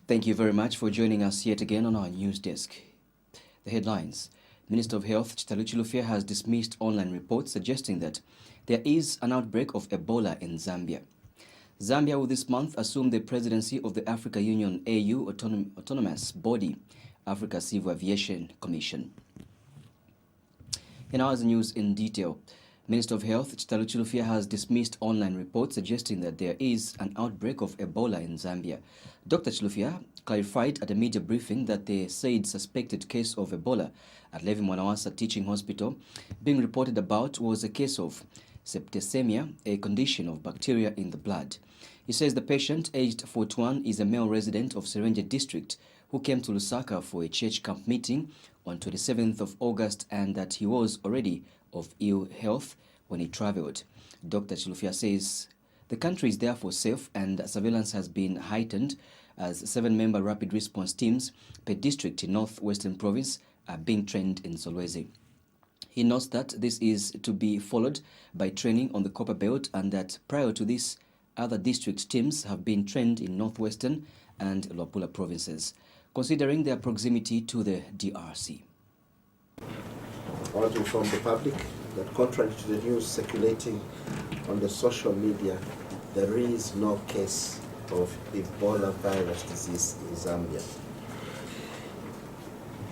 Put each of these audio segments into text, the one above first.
Thank you very much for joining us yet again on our news desk. The headlines. Minister of Health Chitalu Chilufya has dismissed online reports suggesting that there is an outbreak of Ebola in Zambia. Zambia will this month assume the presidency of the Africa Union AU autonomous body, Africa Civil Aviation Commission. In our news in detail, Minister of Health Chitalu Chilufya has dismissed online reports suggesting that there is an outbreak of Ebola in Zambia. Dr. Chilufya clarified at a media briefing that the said suspected case of Ebola at Levi Mwanawasa Teaching Hospital being reported about was a case of septicemia, a condition of bacteria in the blood. He says the patient, aged 41, is a male resident of Serenje district who came to Lusaka for a church camp meeting on 27th of August and that he was already of ill health when he traveled. Dr. Chilufya says the country is therefore safe and surveillance has been heightened as 7-member rapid response teams per district in Northwestern Province are being trained in Solwezi. He notes that this is to be followed by training on the Copper Belt and that prior to this, other district teams have been trained in Northwestern and Luapula provinces, considering their proximity to the DRC. I want to inform the public that contrary to the news circulating on the social media, there is no case of Ebola virus disease in Zambia.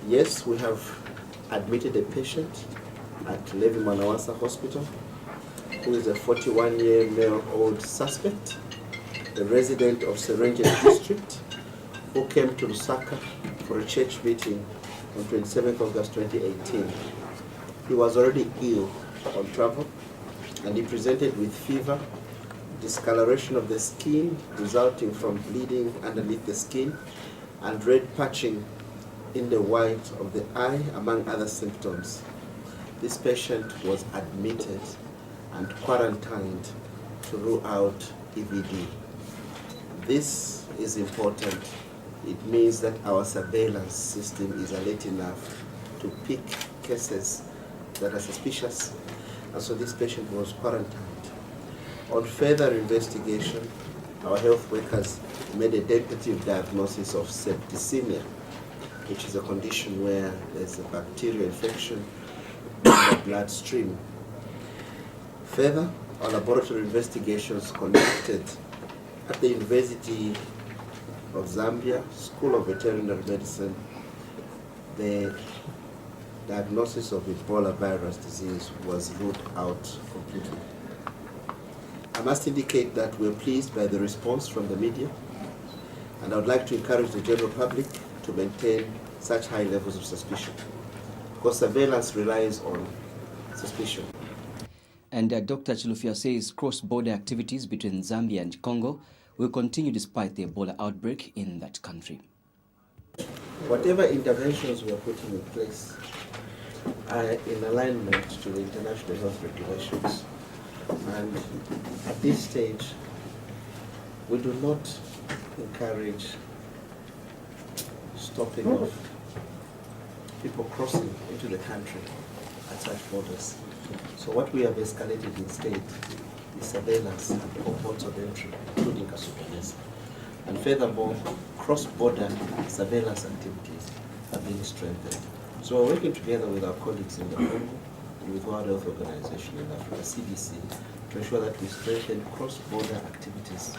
Yes, we have admitted a patient at Levi Mwanawasa Hospital who is a 41-year male-old suspect, a resident of Serenje district who came to Lusaka for a church meeting on 27th August 2018. He was already ill on travel and he presented with fever, discoloration of the skin resulting from bleeding underneath the skin, and red patching in the white of the eye, among other symptoms. This patient was admitted and quarantined to rule out EVD. This is important. It means that our surveillance system is alert enough to pick cases that are suspicious, and so this patient was quarantined. On further investigation, our health workers made a tentative diagnosis of septicemia, which is a condition where there's a bacterial infection in the bloodstream. Further, our laboratory investigations conducted at the University of Zambia School of Veterinary Medicine, the diagnosis of Ebola virus disease was ruled out completely. I must indicate that we're pleased by the response from the media, and I would like to encourage the general public to maintain such high levels of suspicion, because surveillance relies on suspicion. And Dr. Chilufya says cross-border activities between Zambia and Congo will continue despite the Ebola outbreak in that country. Whatever interventions we are putting in place are in alignment to the international health regulations. And at this stage, we do not encourage stopping of people crossing into the country at such borders. So what we have escalated instead is surveillance at all ports of entry, including Kasumbalesa. And furthermore, cross-border surveillance activities have been strengthened. So we're working together with our colleagues in the Congo and with World Health Organization in Africa, CDC, to ensure that we strengthen cross-border activities.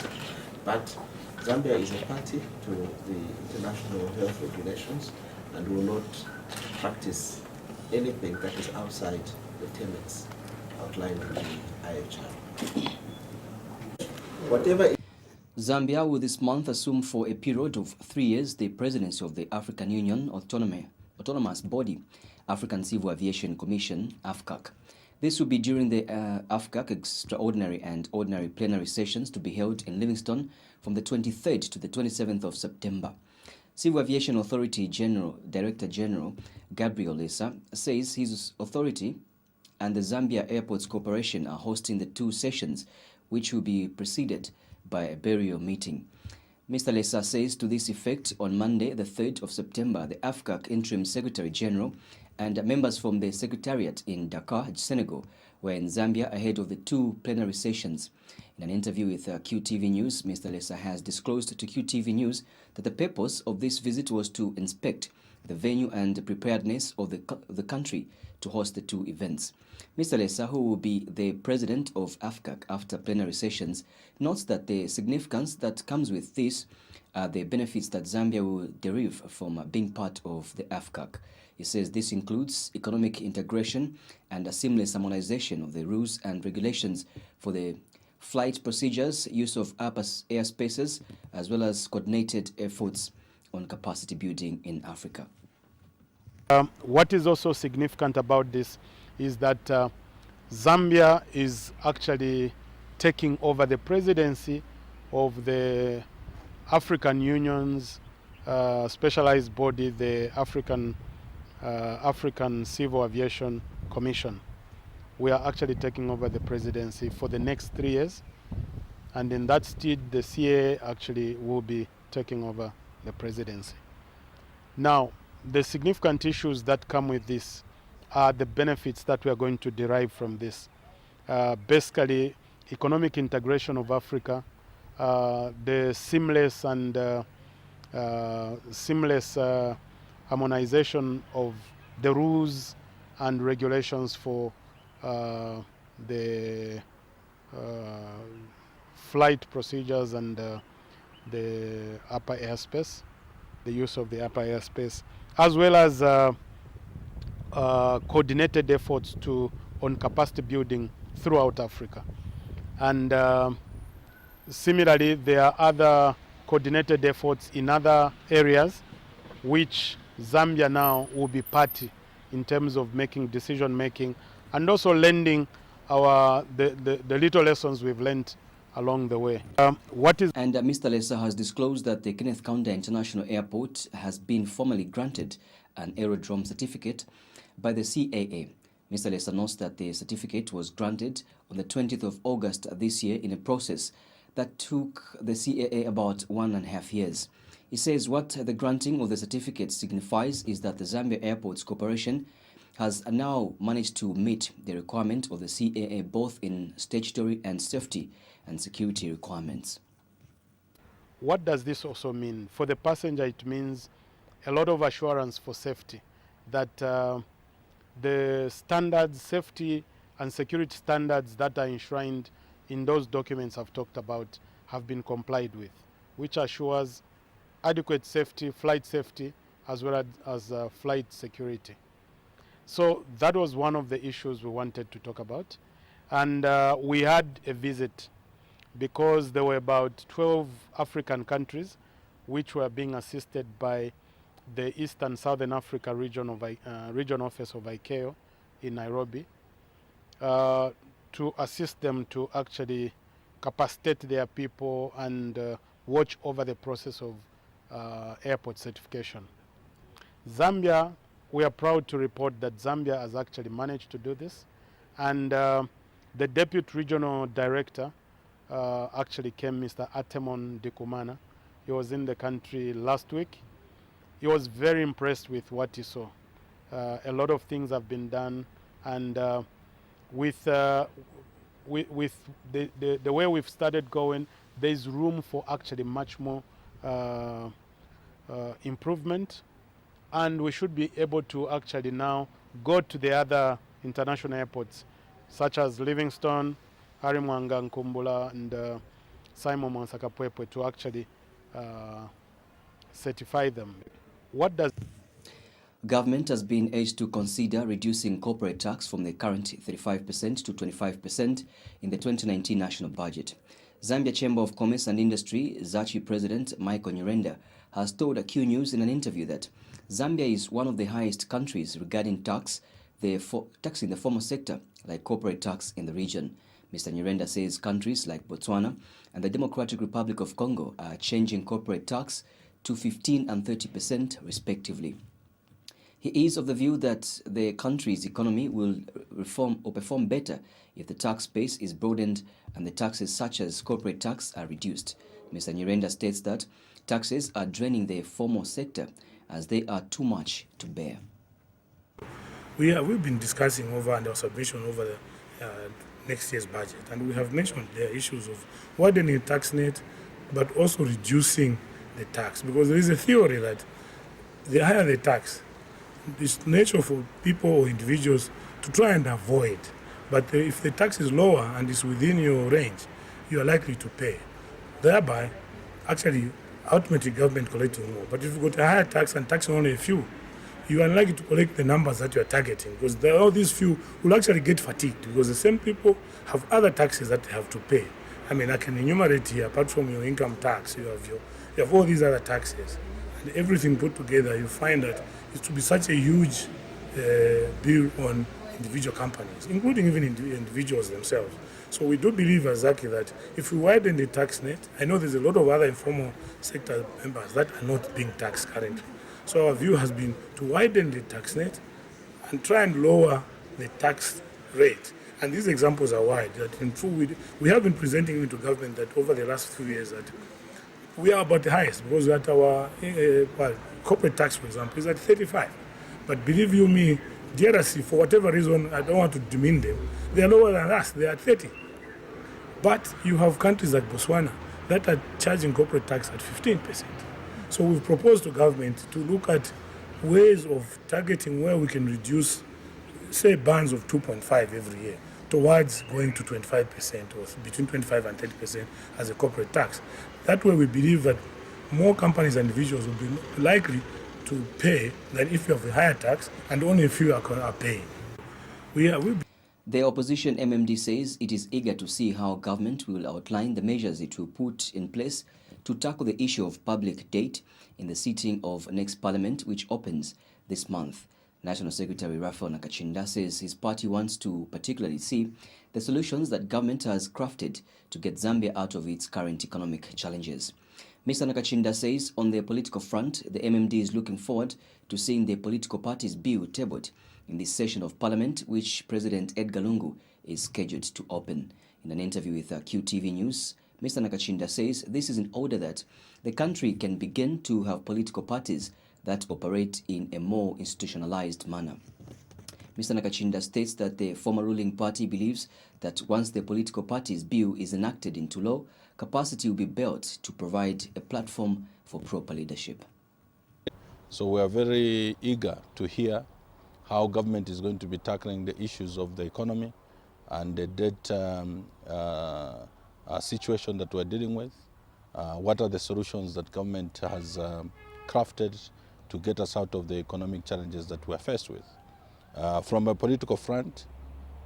But Zambia is a party to the international health regulations and will not practice anything that is outside the tenets outlined in the IHR. Whatever. Zambia will this month assume for a period of 3 years the presidency of the African Union autonomous body, African Civil Aviation Commission, AFCAC. This will be during the AFCAC extraordinary and ordinary plenary sessions to be held in Livingstone from the 23rd to the 27th of September. Civil Aviation Authority Director General Gabriel Lesa says his authority and the Zambia Airports Corporation are hosting the 2 sessions, which will be preceded by a burial meeting. Mr. Lesa says to this effect, on Monday, the 3rd of September, the AFCAC Interim Secretary General and members from the Secretariat in Dakar, Senegal, were in Zambia ahead of the 2 plenary sessions. In an interview with QTV News, Mr. Lesa has disclosed to QTV News that the purpose of this visit was to inspect the venue and preparedness of the country to host the 2 events. Mr. Lesa, who will be the president of AFCAC after plenary sessions, notes that the significance that comes with this are the benefits that Zambia will derive from being part of the AFCAC. He says this includes economic integration and a seamless harmonization of the rules and regulations for the flight procedures, use of upper airspaces, as well as coordinated efforts on capacity building in Africa. What is also significant about this is that Zambia is actually taking over the presidency of the African Union's specialized body, the African Civil Aviation Commission. We are actually taking over the presidency for the next 3 years, and in that stead, the CAA actually will be taking over the presidency. Now, the significant issues that come with this are the benefits that we are going to derive from this. Basically, economic integration of Africa, the seamless harmonization of the rules and regulations for the flight procedures and the upper airspace, the use of the upper airspace, as well as coordinated efforts on capacity building throughout Africa. And similarly, there are other coordinated efforts in other areas which Zambia now will be party in terms of making decision making and also lending the little lessons we've learned along the way. Mr. Lesa has disclosed that the Kenneth Kaunda International Airport has been formally granted an aerodrome certificate by the CAA. Mr. Lesa notes that the certificate was granted on the 20th of August this year in a process that took the CAA about 1.5 years. He says what the granting of the certificate signifies is that the Zambia Airports Corporation has now managed to meet the requirement of the CAA both in statutory and safety and security requirements. What does this also mean? For the passenger, it means a lot of assurance for safety, that the standards, safety and security standards that are enshrined in those documents I've talked about have been complied with, which assures adequate safety, flight safety, as well as flight security. So that was one of the issues we wanted to talk about. And we had a visit because there were about 12 African countries which were being assisted by the East and Southern Africa region office of ICAO in Nairobi to assist them to actually capacitate their people and watch over the process of airport certification. Zambia, we are proud to report that Zambia has actually managed to do this, and the Deputy Regional Director actually came, Mr. Atemon Dikumana. He was in the country last week. He was very impressed with what he saw. A lot of things have been done, and with the way we've started going, there's room for actually much more improvement, and we should be able to actually now go to the other international airports such as Livingstone, Harry Mwanga Nkumbula, and Simon Mwansaka-Pwepwe to actually certify them. What does Government has been urged to consider reducing corporate tax from the current 35% to 25% in the 2019 national budget. Zambia Chamber of Commerce and Industry, ZACHI President Michael Nyirenda, has told Q News in an interview that Zambia is one of the highest countries regarding taxing the formal sector, like corporate tax in the region. Mr. Nyirenda says countries like Botswana and the Democratic Republic of Congo are changing corporate tax to 15% and 30% respectively. He is of the view that the country's economy will perform better if the tax base is broadened and the taxes such as corporate tax are reduced. Mr. Nyirenda states that taxes are draining the formal sector as they are too much to bear. We've been discussing over and our submission over next year's budget. And we have mentioned the issues of widening the tax net, but also reducing the tax, because there is a theory that the higher the tax, it's nature for people or individuals to try and avoid. But if the tax is lower and is within your range, you are likely to pay. Thereby, actually, ultimately government collecting more. But if you've got a higher tax and taxing only a few, you are likely to collect the numbers that you are targeting, because all these few will actually get fatigued, because the same people have other taxes that they have to pay. I mean, I can enumerate here, apart from your income tax, you have all these other taxes. And everything put together, you find that it will be such a huge bill on individual companies, including even individuals themselves. So we do believe as Zaki that if we widen the tax net, I know there's a lot of other informal sector members that are not being taxed currently. So our view has been to widen the tax net and try and lower the tax rate. And these examples are wide. That in true, we have been presenting to government that over the last few years that we are about the highest, because at our corporate tax, for example, is at 35. But believe you me, DRC, for whatever reason, I don't want to demean them, they are lower than us, they are at 30. But you have countries like Botswana that are charging corporate tax at 15%. So we've proposed to government to look at ways of targeting where we can reduce, say, bands of 2.5 every year towards going to 25% or between 25 and 30% as a corporate tax. That way we believe that more companies and individuals will be likely to pay than if you have a higher tax and only a few are paying. The opposition MMD says it is eager to see how government will outline the measures it will put in place to tackle the issue of public debt in the sitting of next parliament, which opens this month. National Secretary Raphael Nakachinda says his party wants to particularly see the solutions that government has crafted to get Zambia out of its current economic challenges. Mr. Nakachinda says on the political front, the MMD is looking forward to seeing the political parties' bill tabled in this session of parliament, which President Edgar Lungu is scheduled to open. In an interview with QTV News, Mr. Nakachinda says this is in order that the country can begin to have political parties that operate in a more institutionalized manner. Mr. Nakachinda states that the former ruling party believes that once the political party's bill is enacted into law, capacity will be built to provide a platform for proper leadership. So we are very eager to hear how government is going to be tackling the issues of the economy and the debt situation that we're dealing with. What are the solutions that government has crafted to get us out of the economic challenges that we're faced with. From a political front,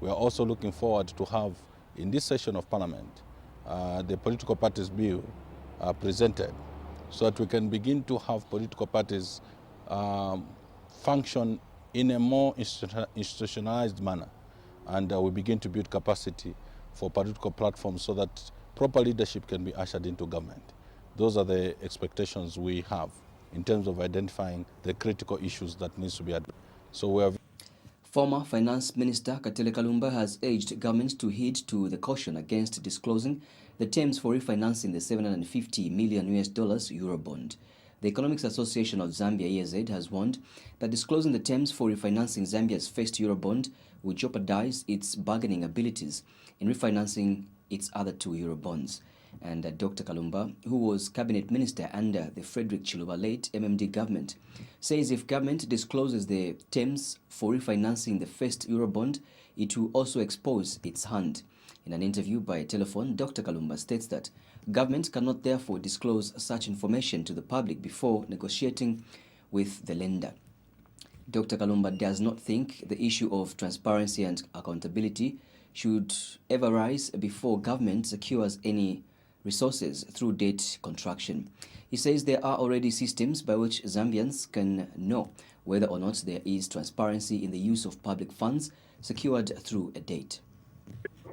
we are also looking forward to have, in this session of Parliament, the political parties bill presented so that we can begin to have political parties function in a more institutionalized manner, and we begin to build capacity for political platforms so that proper leadership can be ushered into government. Those are the expectations we have in terms of identifying the critical issues that needs to be addressed. So we have. Former Finance Minister Katele Kalumba has urged government to heed to the caution against disclosing the terms for refinancing the $750 million Eurobond. The Economics Association of Zambia, EAZ, has warned that disclosing the terms for refinancing Zambia's first Eurobond will jeopardize its bargaining abilities in refinancing its other two Eurobonds. And Dr. Kalumba, who was cabinet minister under the Frederick Chiluba-led MMD government, says if government discloses the terms for refinancing the first Eurobond, it will also expose its hand. In an interview by telephone, Dr. Kalumba states that government cannot therefore disclose such information to the public before negotiating with the lender. Dr. Kalumba does not think the issue of transparency and accountability should ever rise before government secures any resources through debt contraction. He says there are already systems by which Zambians can know whether or not there is transparency in the use of public funds secured through a debt.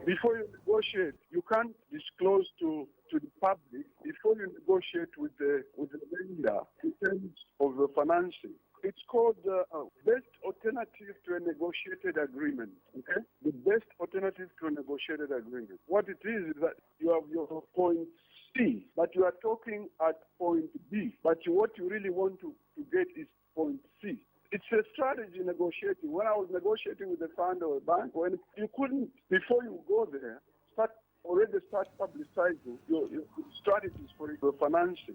Before you negotiate, you can't disclose to the public before you negotiate with the lender in terms of the financing. It's called the best alternative to a negotiated agreement. Okay, the best alternative to a negotiated agreement. What it is that you have your point C, but you are talking at point B. But what you really want to get is point C. It's a strategy negotiating. When I was negotiating with the fund or a bank, when you couldn't, before you go there, start publicizing your strategies for your financing.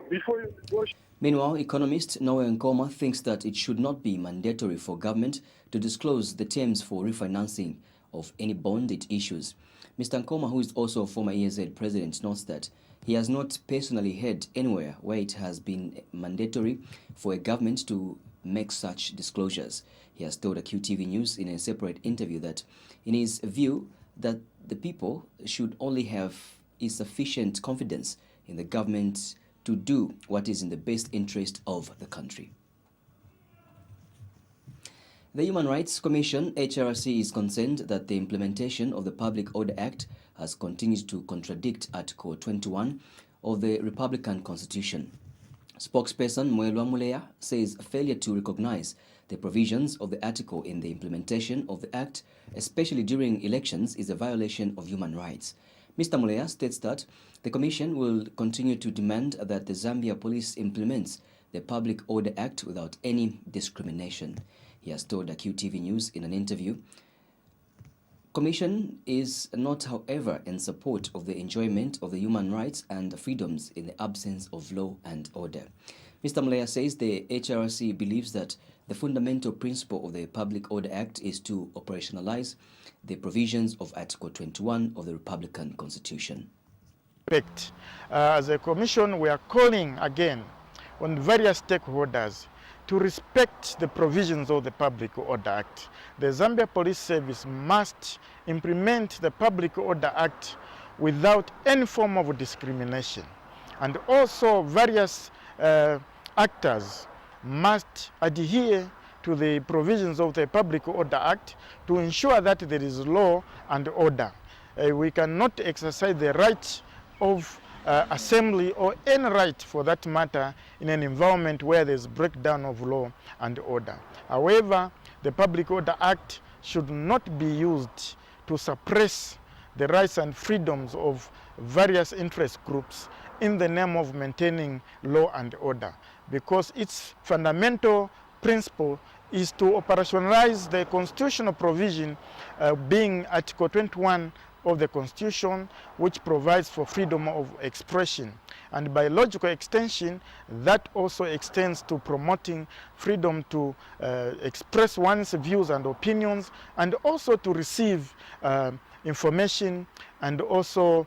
Before you negotiate. Meanwhile, economist Noah Nkoma thinks that it should not be mandatory for government to disclose the terms for refinancing of any bond it issues. Mr. Nkoma, who is also a former ESZ president, notes that he has not personally heard anywhere where it has been mandatory for a government to make such disclosures. He has told QTV News in a separate interview that, in his view, that the people should only have sufficient confidence in the government to do what is in the best interest of the country. The Human Rights Commission, HRC, is concerned that the implementation of the Public Order Act has continued to contradict Article 21 of the Republican Constitution. Spokesperson Mwelwa Muleya says failure to recognize the provisions of the article in the implementation of the Act, especially during elections, is a violation of human rights. Mr. Muleya states that the Commission will continue to demand that the Zambia Police implements the Public Order Act without any discrimination. He has told QTV News in an interview. Commission is not, however, in support of the enjoyment of the human rights and freedoms in the absence of law and order. Mr. Muleya says the HRC believes that the fundamental principle of the Public Order Act is to operationalize the provisions of Article 21 of the Republican Constitution. As a commission, we are calling again on various stakeholders to respect the provisions of the Public Order Act. The Zambia Police Service must implement the Public Order Act without any form of discrimination. And also various actors must adhere to the provisions of the Public Order Act to ensure that there is law and order. We cannot exercise the right of assembly or any right for that matter in an environment where there's breakdown of law and order. However, the Public Order Act should not be used to suppress the rights and freedoms of various interest groups in the name of maintaining law and order, because its fundamental principle is to operationalize the constitutional provision being Article 21 of the Constitution, which provides for freedom of expression. And by logical extension, that also extends to promoting freedom to express one's views and opinions, and also to receive information and also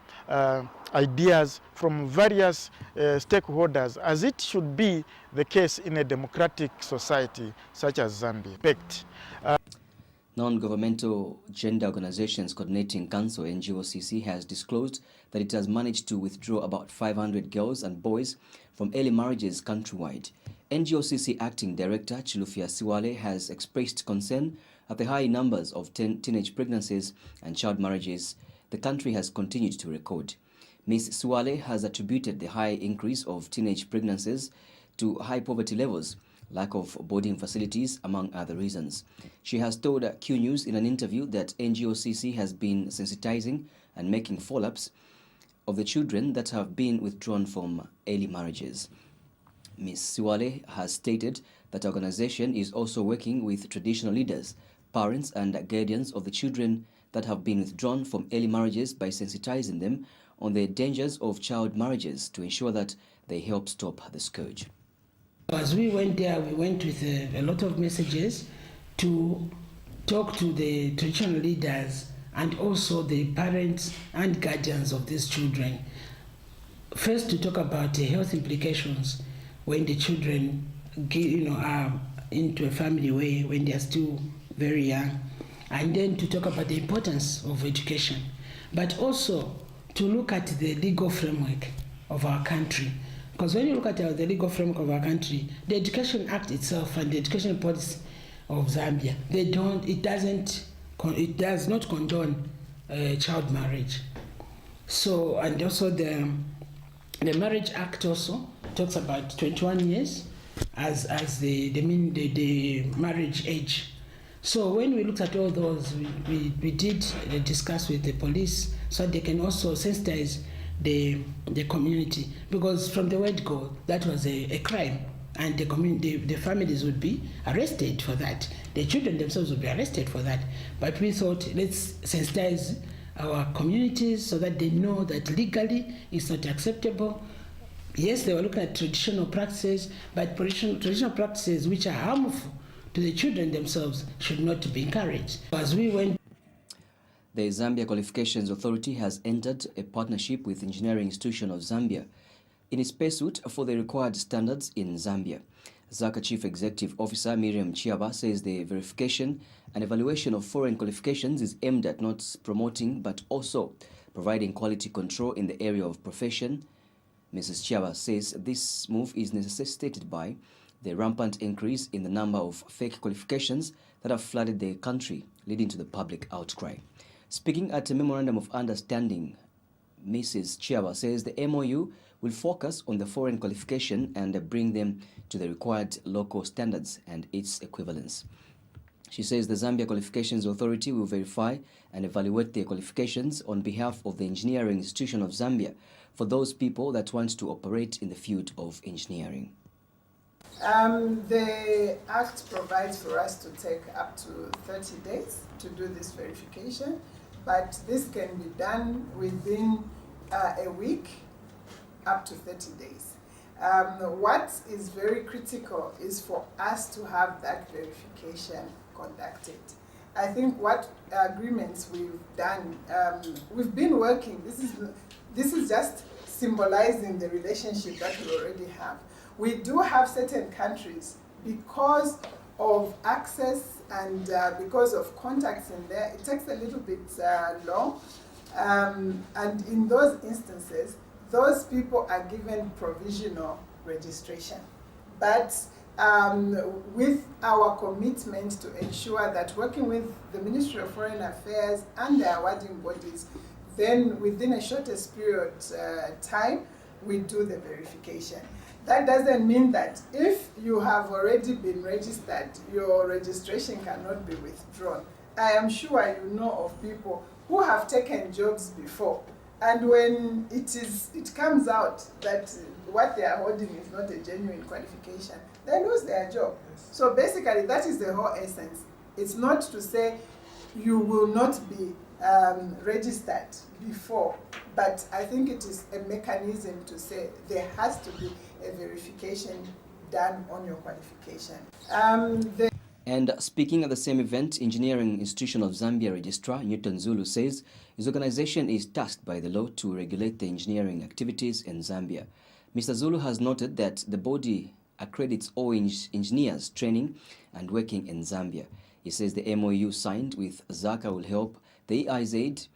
ideas from various stakeholders, as it should be the case in a democratic society such as Zambia. Non-Governmental Gender Organizations Coordinating Council, NGOCC, has disclosed that it has managed to withdraw about 500 girls and boys from early marriages countrywide. NGOCC Acting Director Chilufya Siwale has expressed concern at the high numbers of teenage pregnancies and child marriages the country has continued to record. Ms. Siwale has attributed the high increase of teenage pregnancies to high poverty levels, lack of boarding facilities, among other reasons. She has told Q News in an interview that NGOCC has been sensitizing and making follow-ups of the children that have been withdrawn from early marriages. Ms. Siwale has stated that the organization is also working with traditional leaders, parents and guardians of the children that have been withdrawn from early marriages by sensitizing them on the dangers of child marriages to ensure that they help stop the scourge. As we went there, we went with a lot of messages to talk to the traditional leaders and also the parents and guardians of these children. First, to talk about the health implications when the children are into a family way when they are still very young, and then to talk about the importance of education, but also to look at the legal framework of our country. Because when you look at the legal framework of our country, the Education Act itself and the education policy of Zambia, it does not condone child marriage. So, and also the Marriage Act also talks about 21 years as the marriage age. So when we looked at all those, we did discuss with the police so they can also sensitize the community, because from the word go, that was a crime and the families would be arrested for that. The children themselves would be arrested for that. But we thought, let's sensitize our communities so that they know that legally it's not acceptable. Yes, they were looking at traditional practices, but traditional practices which are harmful to the children themselves should not be encouraged. As we went, the Zambia Qualifications Authority has entered a partnership with Engineering Institution of Zambia in its pursuit for the required standards in Zambia. ZACA Chief Executive Officer Miriam Chiaba says the verification and evaluation of foreign qualifications is aimed at not promoting but also providing quality control in the area of profession. Mrs. Chiaba says this move is necessitated by the rampant increase in the number of fake qualifications that have flooded the country, leading to the public outcry. Speaking at a memorandum of understanding, Mrs. Chiaba says the MOU will focus on the foreign qualification and bring them to the required local standards and its equivalence. She says the Zambia Qualifications Authority will verify and evaluate the qualifications on behalf of the Engineering Institution of Zambia for those people that want to operate in the field of engineering. The Act provides for us to take up to 30 days to do this verification, but this can be done within a week, up to 30 days. What is very critical is for us to have that verification conducted. I think what agreements we've done, we've been working, this is just symbolizing the relationship that we already have. We do have certain countries, because of access and because of contacts in there, it takes a little bit long. And in those instances, those people are given provisional registration. But with our commitment to ensure that working with the Ministry of Foreign Affairs and the awarding bodies, then within a shortest period time, we do the verification. That doesn't mean that if you have already been registered, your registration cannot be withdrawn. I am sure you know of people who have taken jobs before, and when it comes out that what they are holding is not a genuine qualification, they lose their job. So basically, that is the whole essence. It's not to say you will not be registered before, but I think it is a mechanism to say there has to be a verification done on your qualification. And speaking at the same event, Engineering Institution of Zambia Registrar Newton Zulu says his organization is tasked by the law to regulate the engineering activities in Zambia. Mr. Zulu has noted that the body accredits all engineers training and working in Zambia. He says the MOU signed with ZACA will help the EIZ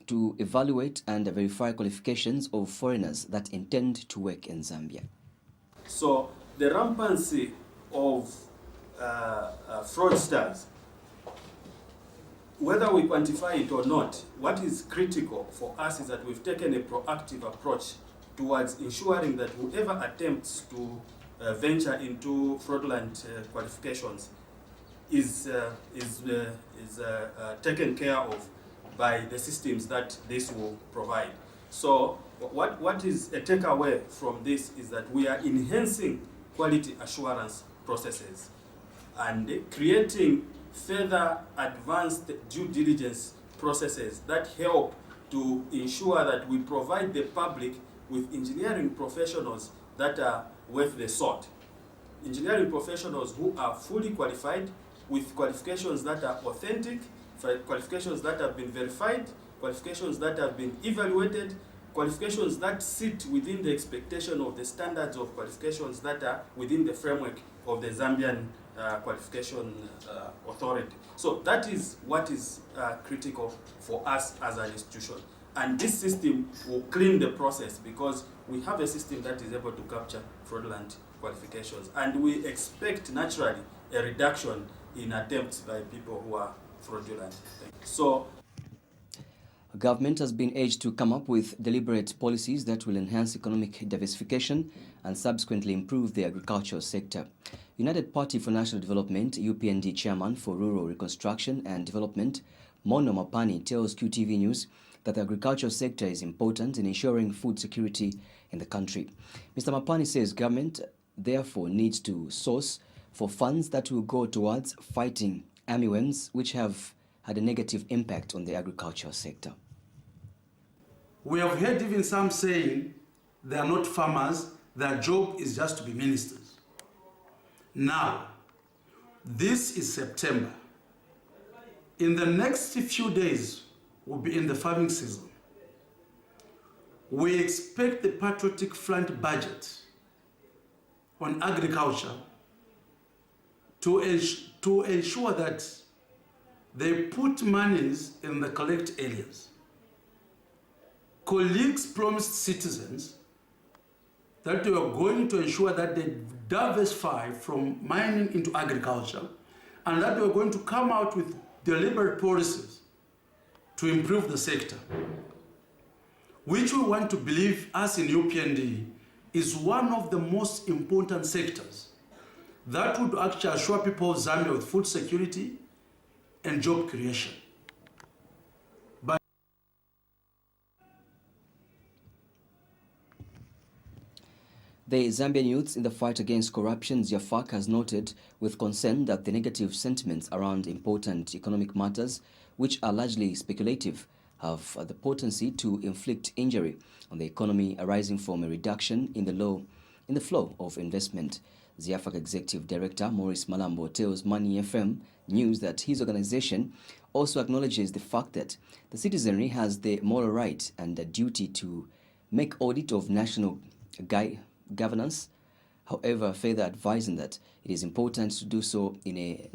to evaluate and verify qualifications of foreigners that intend to work in Zambia. So the rampancy of fraudsters, whether we quantify it or not, what is critical for us is that we've taken a proactive approach towards ensuring that whoever attempts to venture into fraudulent qualifications is taken care of by the systems that this will provide. So what is a takeaway from this is that we are enhancing quality assurance processes and creating further advanced due diligence processes that help to ensure that we provide the public with engineering professionals that are worth the salt. Engineering professionals who are fully qualified with qualifications that are authentic, qualifications that have been verified, qualifications that have been evaluated, qualifications that sit within the expectation of the standards of qualifications that are within the framework of the Zambian Qualification Authority. So that is what is critical for us as an institution. And this system will clean the process because we have a system that is able to capture fraudulent qualifications. And we expect naturally a reduction in attempts by people who are fraudulent. So government has been urged to come up with deliberate policies that will enhance economic diversification and subsequently improve the agricultural sector. United Party for National Development, UPND Chairman for Rural Reconstruction and Development, Mono Mapani, tells QTV News that the agricultural sector is important in ensuring food security in the country. Mr. Mapani says government therefore needs to source for funds that will go towards fighting armyworms, which have had a negative impact on the agricultural sector. We have heard even some saying they are not farmers, their job is just to be ministers. Now, this is September. In the next few days, we'll be in the farming season. We expect the Patriotic Front budget on agriculture to ensure that they put monies in the correct areas. Colleagues promised citizens that they are going to ensure that they diversify from mining into agriculture and that they are going to come out with deliberate policies to improve the sector, which we want to believe, as in UPND, is one of the most important sectors that would actually assure people of Zambia with food security and job creation. The Zambian youths in the fight against corruption, ZIAFAC, has noted with concern that the negative sentiments around important economic matters, which are largely speculative, have the potency to inflict injury on the economy arising from a reduction in the flow of investment. ZIAFAC Executive Director Maurice Malambo tells Money FM News that his organization also acknowledges the fact that the citizenry has the moral right and the duty to make audit of national governance, however, further advising that it is important to do so in a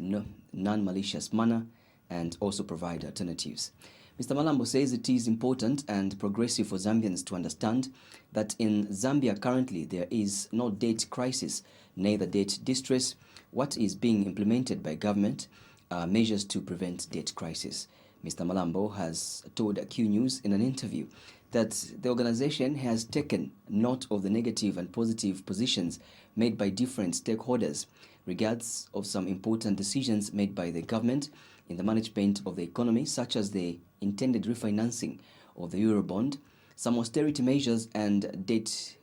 non-malicious manner and also provide alternatives. Mr. Malambo says it is important and progressive for Zambians to understand that in Zambia currently there is no debt crisis, neither debt distress. What is being implemented by government are measures to prevent debt crisis. Mr. Malambo has told Q News in an interview that the organization has taken note of the negative and positive positions made by different stakeholders regards of some important decisions made by the government in the management of the economy, such as the intended refinancing of the Eurobond, some austerity measures and debt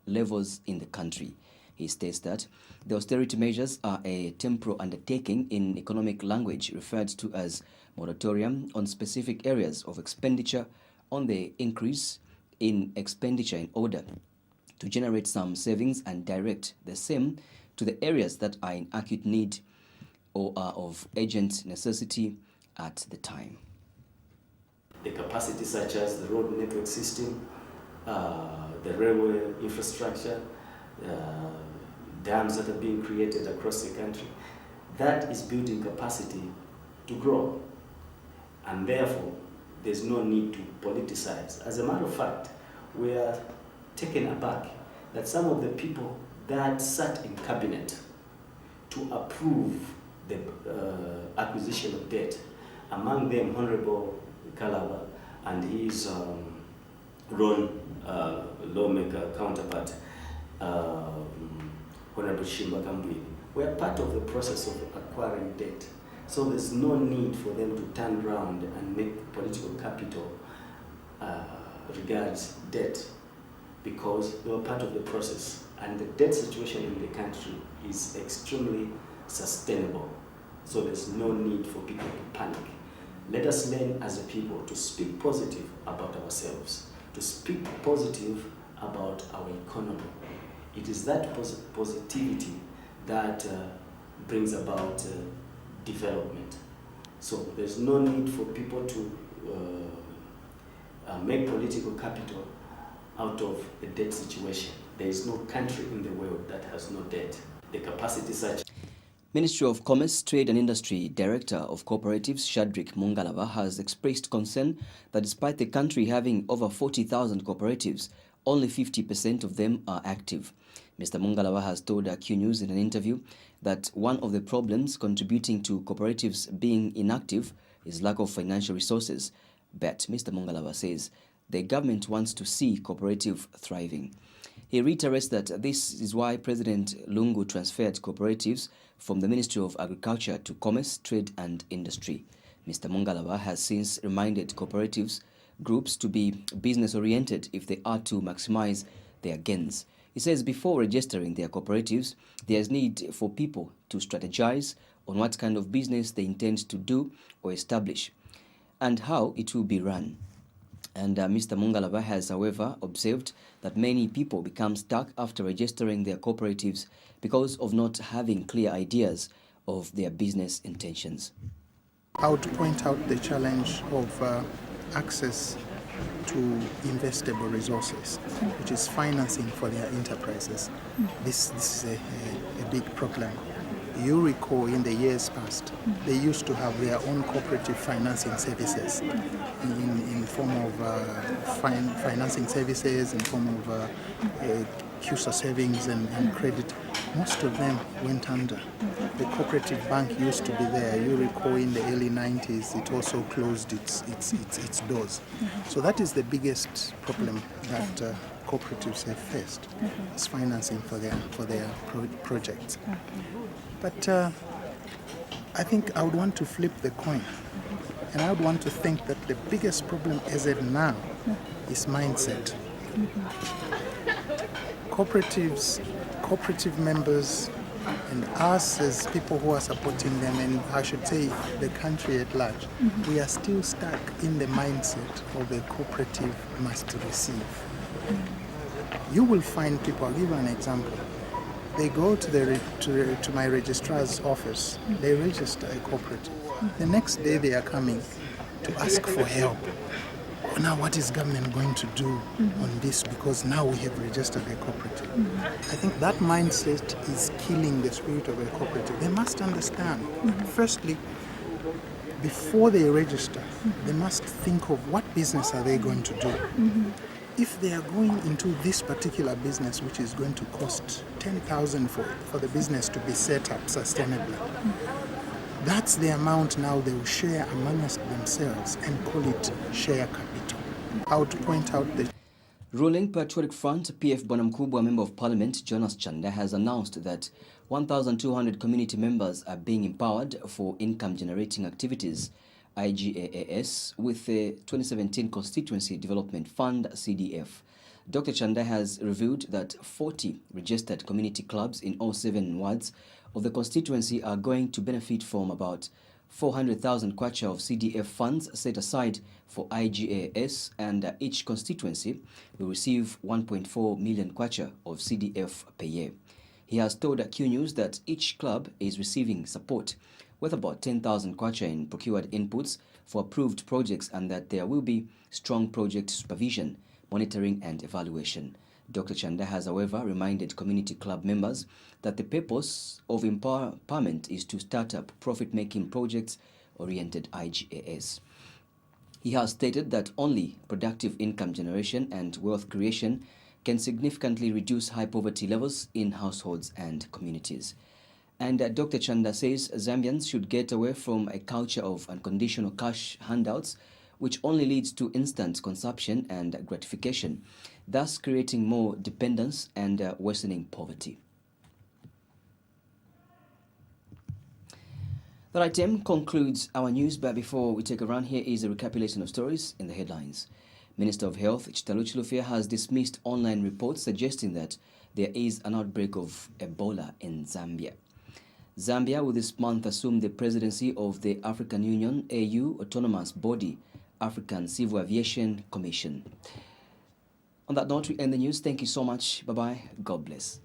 levels in the country. He states that the austerity measures are a temporal undertaking in economic language referred to as moratorium on specific areas of expenditure on the increase in expenditure in order to generate some savings and direct the same to the areas that are in acute need or are of urgent necessity at the time. The capacity such as the road network system, the railway infrastructure, dams that are being created across the country, that is building capacity to grow. And therefore, there's no need to politicize. As a matter of fact, we are taken aback that some of the people that sat in cabinet to approve the acquisition of debt, among them Honorable Kalaba and his lawmaker counterpart, Honorable Shimba Kambui, were part of the process of acquiring debt. So there's no need for them to turn around and make political capital regards debt, because they were part of the process. And the debt situation in the country is extremely sustainable. So there's no need for people to panic. Let us learn as a people to speak positive about ourselves, to speak positive about our economy. It is that positivity that brings about development. So there's no need for people to make political capital out of the debt situation. There is no country in the world that has no debt. The capacity such. Ministry of Commerce, Trade and Industry Director of Cooperatives, Shadrack Mungalava, has expressed concern that despite the country having over 40,000 cooperatives, only 50% of them are active. Mr. Mungalava has told Q News in an interview that one of the problems contributing to cooperatives being inactive is lack of financial resources. But Mr. Mungalava says the government wants to see cooperative thriving. He reiterates that this is why President Lungu transferred cooperatives from the Ministry of Agriculture to Commerce, Trade and Industry. Mr. Mungalava has since reminded cooperatives groups to be business-oriented if they are to maximize their gains. He says before registering their cooperatives, there is need for people to strategize on what kind of business they intend to do or establish and how it will be run. And Mr. Mungalaba has, however, observed that many people become stuck after registering their cooperatives because of not having clear ideas of their business intentions. I would point out the challenge of access to investable resources, which is financing for their enterprises. This is a big problem. You recall in the years past, they used to have their own cooperative financing services in form of financing services, in form of CUSA savings and credit. Most of them went under. The cooperative bank used to be there. You recall in the early 90s, it also closed its doors. So that is the biggest problem that cooperatives have faced, is financing for their projects. But I think I would want to flip the coin, and I would want to think that the biggest problem as of now is mindset. Cooperative members and us as people who are supporting them, and I should say the country at large, we are still stuck in the mindset of a cooperative must receive. You will find people, I'll give you an example. They go to my registrar's office, they register a cooperative. The next day they are coming to ask for help. Oh, now what is government going to do on this, because now we have registered a cooperative? I think that mindset is killing the spirit of a cooperative. They must understand, firstly, before they register, they must think of what business are they going to do. If they are going into this particular business, which is going to cost 10,000 for the business to be set up sustainably, that's the amount now they will share amongst themselves and call it share capital. I would point out the Ruling Patriotic Front PF Bwanamkubwa Member of Parliament Jonas Chanda has announced that 1,200 community members are being empowered for income-generating activities, IGAAS, with the 2017 Constituency Development Fund, CDF. Dr. Chanda has revealed that 40 registered community clubs in all 7 wards of the constituency are going to benefit from about 400,000 kwacha of CDF funds set aside for IGAS, and each constituency will receive 1.4 million kwacha of CDF per year. He has told Q News that each club is receiving support with about 10,000 kwacha in procured inputs for approved projects, and that there will be strong project supervision, monitoring and evaluation. Dr. Chanda has, however, reminded community club members that the purpose of empowerment is to start up profit-making projects-oriented IGAS. He has stated that only productive income generation and wealth creation can significantly reduce high poverty levels in households and communities. And Dr. Chanda says Zambians should get away from a culture of unconditional cash handouts, which only leads to instant consumption and gratification, thus creating more dependence and worsening poverty. That item concludes our news, but before we take a run, here is a recapitulation of stories in the headlines. Minister of Health Chitaluchi Lufya has dismissed online reports suggesting that there is an outbreak of Ebola in Zambia. Zambia will this month assume the presidency of the African Union AU autonomous body, African Civil Aviation Commission. On that note, we end the news. Thank you so much. Bye-bye. God bless.